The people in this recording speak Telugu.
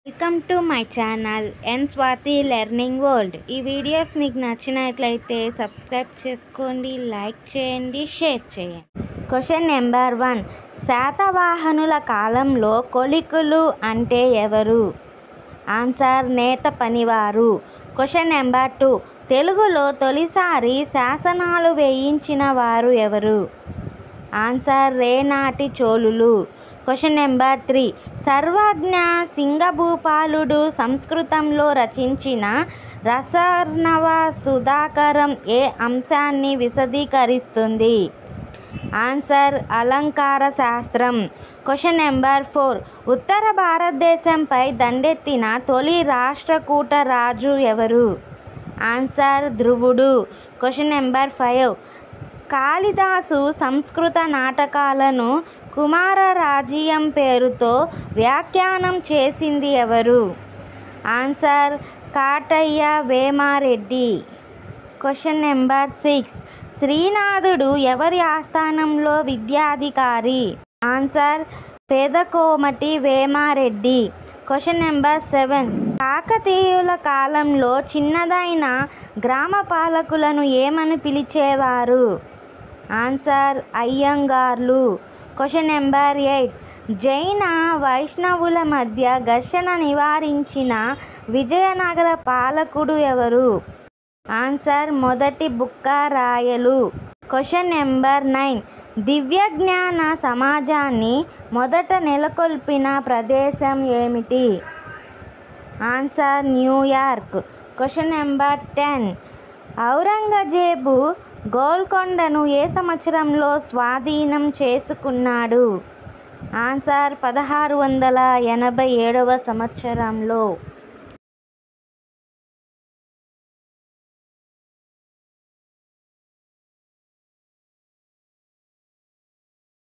Welcome to my channel N Swathi learning world. ఈ వీడియోస్ మీకు నచ్చినట్లయితే సబ్స్క్రైబ్ చేసుకోండి, లైక్ చేయండి, షేర్ చేయండి. Question number 1. శాతవాహనుల కాలంలో కొలికులు అంటే ఎవరు? ఆన్సర్ నేత పనివారు. Question number 2. తెలుగులో తొలిసారి శాసనాలు వేయించిన వారు ఎవరు? ఆన్సర్ రేనాటి చోళులు. Question number 3. సర్వజ్ఞ సింగభూపాలుడు సంస్కృతంలో రచించిన రసార్ణవ సుధాకరం ఏ అంశాన్ని విశదీకరిస్తుంది? ఆన్సర్ అలంకార శాస్త్రం. Question number 4. ఉత్తర భారతదేశంపై దండెత్తిన తొలి రాష్ట్రకూట రాజు ఎవరు? ఆన్సర్ ధ్రువుడు. Question number 5. కాళిదాసు సంస్కృత నాటకాలను కుమారరాజీయం పేరుతో వ్యాఖ్యానం చేసింది ఎవరు? Answer Kataya Vemareddy. Question number 6. శ్రీనాథుడు ఎవరి ఆస్థానంలో విద్యాధికారి? Answer Pedakomati Vemareddy. Question number 7. కాకతీయుల కాలంలో చిన్నదైన గ్రామ పాలకులను ఏమని పిలిచేవారు? ఆన్సర్ అయ్యంగార్లు. Question number 8. జైన వైష్ణవుల మధ్య ఘర్షణ నివారించిన విజయనగర పాలకుడు ఎవరు? ఆన్సర్ మొదటి బుక్కరాయలు. Question number 9. దివ్యజ్ఞాన సమాజాన్ని మొదట నెలకొల్పిన ప్రదేశం ఏమిటి? Answer New York. Question number 10. Aurangzeb గోల్కొండను ఏ సంవత్సరంలో స్వాధీనం చేసుకున్నాడు? ఆన్సర్ 1687 సంవత్సరంలో.